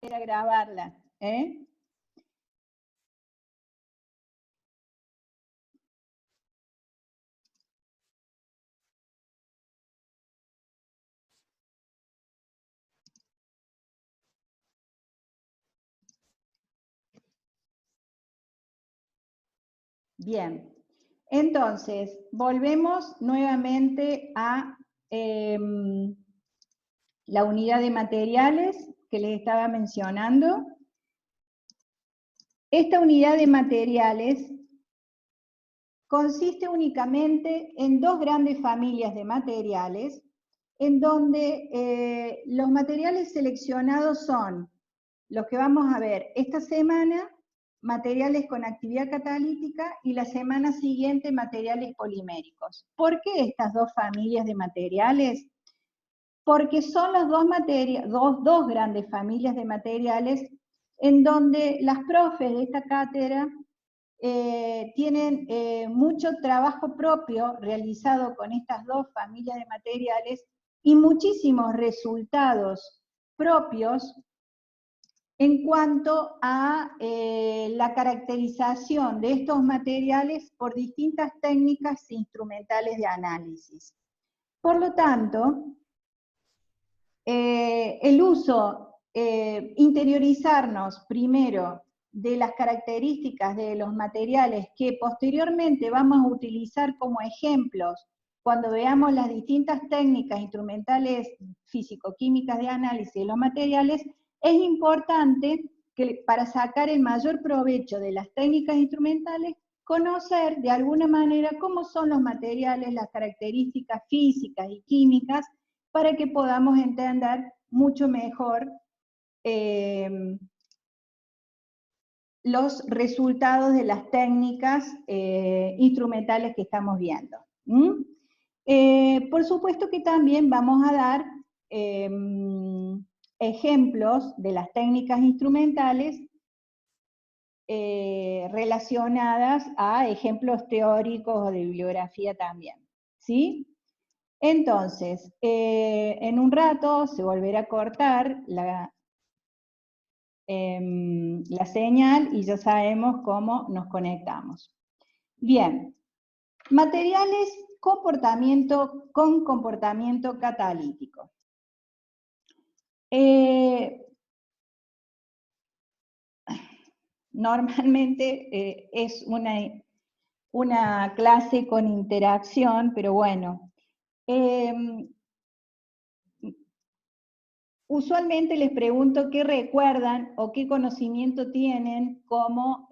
a grabarla, ¿eh? Bien, entonces, volvemos nuevamente a la unidad de materiales que les estaba mencionando. Esta unidad de materiales consiste únicamente en dos grandes familias de materiales, en donde los materiales seleccionados son los que vamos a ver esta semana, materiales con actividad catalítica, y la semana siguiente materiales poliméricos. ¿Por qué estas dos familias de materiales? Porque son las dos grandes familias de materiales en donde las profes de esta cátedra tienen mucho trabajo propio realizado con estas dos familias de materiales y muchísimos resultados propios en cuanto a la caracterización de estos materiales por distintas técnicas instrumentales de análisis. Por lo tanto, el uso, interiorizarnos primero de las características de los materiales que posteriormente vamos a utilizar como ejemplos cuando veamos las distintas técnicas instrumentales físico-químicas de análisis de los materiales, es importante que para sacar el mayor provecho de las técnicas instrumentales, conocer de alguna manera cómo son los materiales, las características físicas y químicas, para que podamos entender mucho mejor los resultados de las técnicas instrumentales que estamos viendo. Por supuesto que también vamos a dar ejemplos de las técnicas instrumentales relacionadas a ejemplos teóricos o de bibliografía también, ¿sí? Entonces, en un rato se volverá a cortar la señal y ya sabemos cómo nos conectamos. Bien, materiales con comportamiento catalítico. Normalmente es una clase con interacción, pero bueno. Usualmente les pregunto qué recuerdan o qué conocimiento tienen como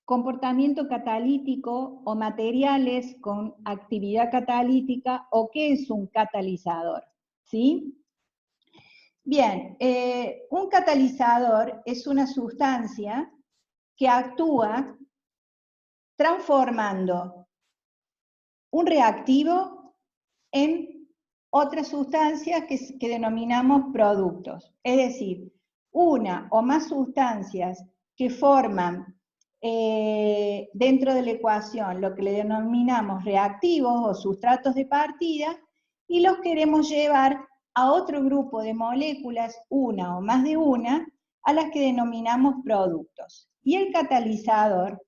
comportamiento catalítico o materiales con actividad catalítica o qué es un catalizador, ¿sí? Bien, un catalizador es una sustancia que actúa transformando un reactivo en otras sustancias que denominamos productos. Es decir, una o más sustancias que forman dentro de la ecuación lo que le denominamos reactivos o sustratos de partida, y los queremos llevar a otro grupo de moléculas, una o más de una, a las que denominamos productos. Y el catalizador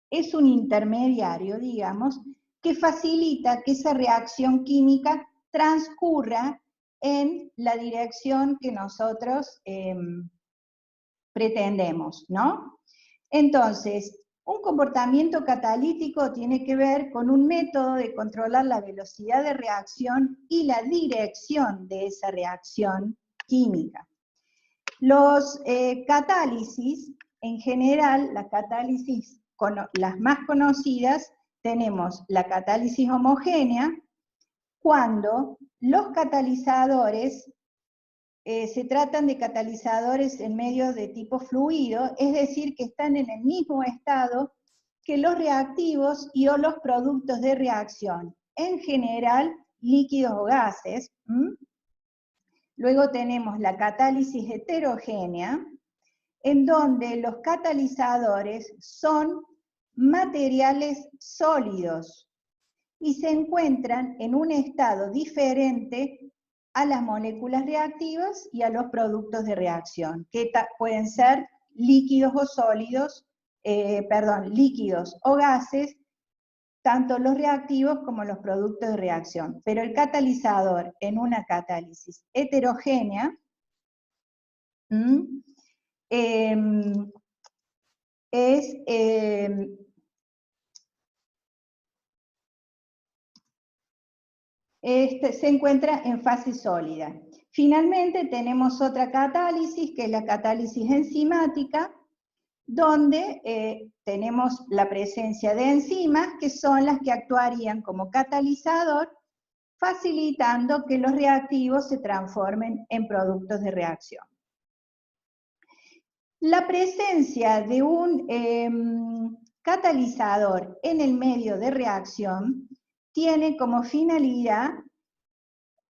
es un intermediario, digamos, que facilita que esa reacción química transcurra en la dirección que nosotros pretendemos, ¿no? Entonces, un comportamiento catalítico tiene que ver con un método de controlar la velocidad de reacción y la dirección de esa reacción química. Los catálisis, en general, la catálisis, las más conocidas, tenemos la catálisis homogénea, cuando los catalizadores se tratan de catalizadores en medios de tipo fluido, es decir, que están en el mismo estado que los reactivos y o los productos de reacción, en general líquidos o gases. Luego tenemos la catálisis heterogénea, en donde los catalizadores son materiales sólidos y se encuentran en un estado diferente a las moléculas reactivas y a los productos de reacción, que pueden ser líquidos o sólidos, líquidos o gases, tanto los reactivos como los productos de reacción. Pero el catalizador en una catálisis heterogénea se encuentra en fase sólida. Finalmente tenemos otra catálisis, que es la catálisis enzimática, donde tenemos la presencia de enzimas, que son las que actuarían como catalizador, facilitando que los reactivos se transformen en productos de reacción. La presencia de un catalizador en el medio de reacción tiene como finalidad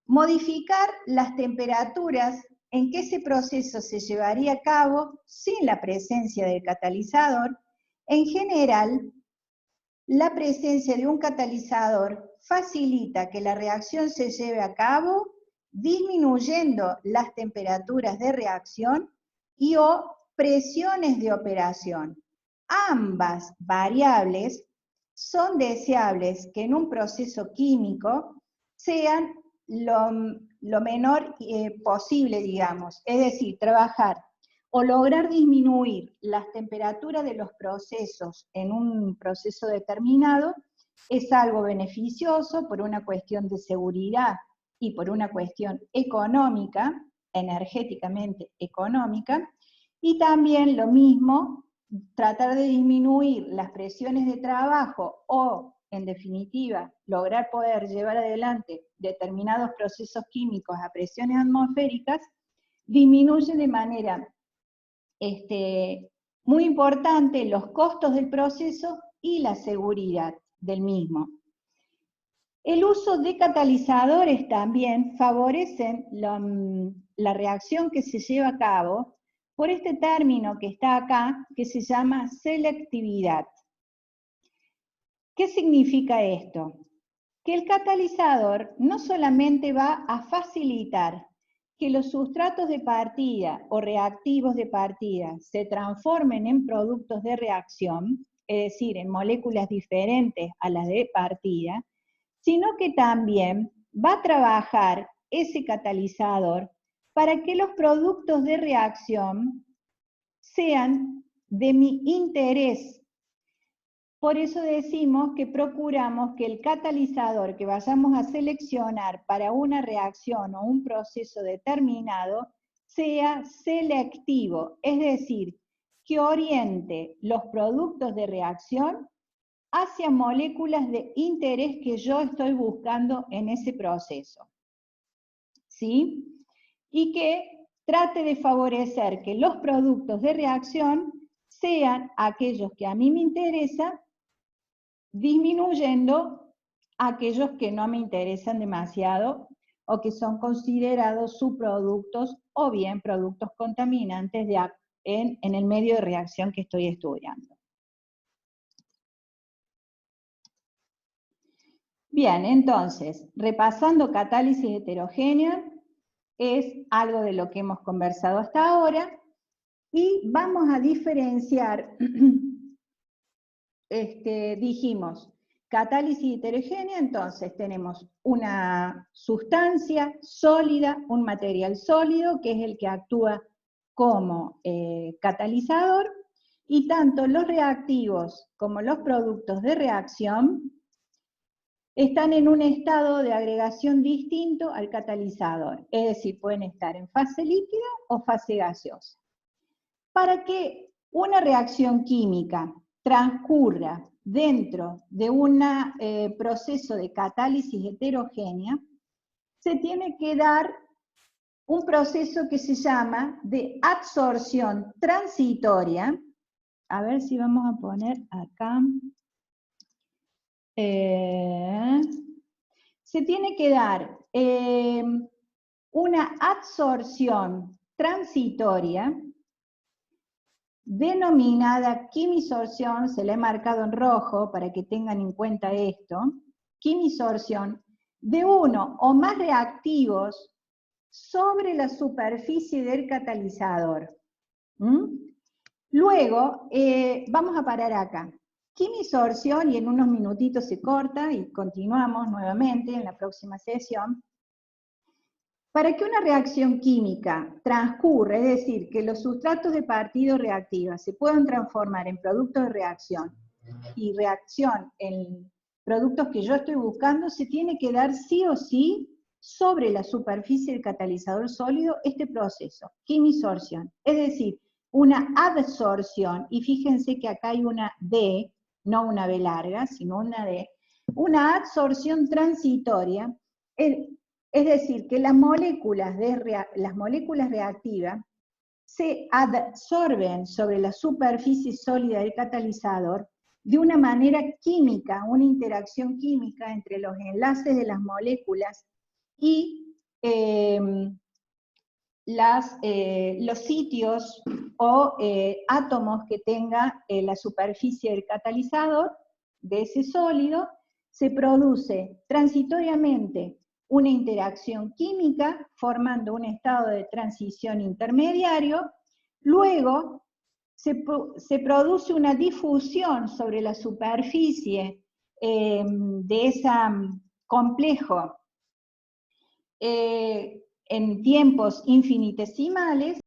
modificar las temperaturas en que ese proceso se llevaría a cabo sin la presencia del catalizador. En general, la presencia de un catalizador facilita que la reacción se lleve a cabo disminuyendo las temperaturas de reacción y o presiones de operación. Ambas variables son deseables que en un proceso químico sean lo menor posible, digamos, es decir, trabajar o lograr disminuir las temperaturas de los procesos en un proceso determinado es algo beneficioso por una cuestión de seguridad y por una cuestión económica, energéticamente económica, y también lo mismo, tratar de disminuir las presiones de trabajo o, en definitiva, lograr poder llevar adelante determinados procesos químicos a presiones atmosféricas, disminuye de manera muy importante los costos del proceso y la seguridad del mismo. El uso de catalizadores también favorecen la reacción que se lleva a cabo por este término que está acá, que se llama selectividad. ¿Qué significa esto? Que el catalizador no solamente va a facilitar que los sustratos de partida o reactivos de partida se transformen en productos de reacción, es decir, en moléculas diferentes a las de partida, sino que también va a trabajar ese catalizador para que los productos de reacción sean de mi interés. Por eso decimos que procuramos que el catalizador que vayamos a seleccionar para una reacción o un proceso determinado sea selectivo, es decir, que oriente los productos de reacción hacia moléculas de interés que yo estoy buscando en ese proceso. ¿Sí? Y que trate de favorecer que los productos de reacción sean aquellos que a mí me interesan, disminuyendo aquellos que no me interesan demasiado o que son considerados subproductos o bien productos contaminantes en el medio de reacción que estoy estudiando. Bien, entonces, repasando catálisis heterogénea, es algo de lo que hemos conversado hasta ahora, y vamos a diferenciar, dijimos, catálisis heterogénea, entonces tenemos una sustancia sólida, un material sólido, que es el que actúa como catalizador, y tanto los reactivos como los productos de reacción están en un estado de agregación distinto al catalizador, es decir, pueden estar en fase líquida o fase gaseosa. Para que una reacción química transcurra dentro de un proceso de catálisis heterogénea, se tiene que dar un proceso que se llama de adsorción transitoria. A ver si vamos a poner acá. Se tiene que dar una adsorción transitoria denominada quimisorción, se la he marcado en rojo para que tengan en cuenta esto, quimisorción de uno o más reactivos sobre la superficie del catalizador. Luego, vamos a parar acá. Quimisorción, y en unos minutitos se corta y continuamos nuevamente en la próxima sesión. Para que una reacción química transcurra, es decir, que los sustratos de partido reactiva se puedan transformar en productos de reacción, y reacción en productos que yo estoy buscando, se tiene que dar sí o sí sobre la superficie del catalizador sólido este proceso, quimisorción. Es decir, una adsorción, y fíjense que acá hay una D, no una B larga, sino una D, una adsorción transitoria, es decir, que las moléculas reactivas se adsorben sobre la superficie sólida del catalizador de una manera química, una interacción química entre los enlaces de las moléculas y los sitios o átomos que tenga la superficie del catalizador de ese sólido. Se produce transitoriamente una interacción química formando un estado de transición intermediario. Luego se produce una difusión sobre la superficie de ese complejo en tiempos infinitesimales,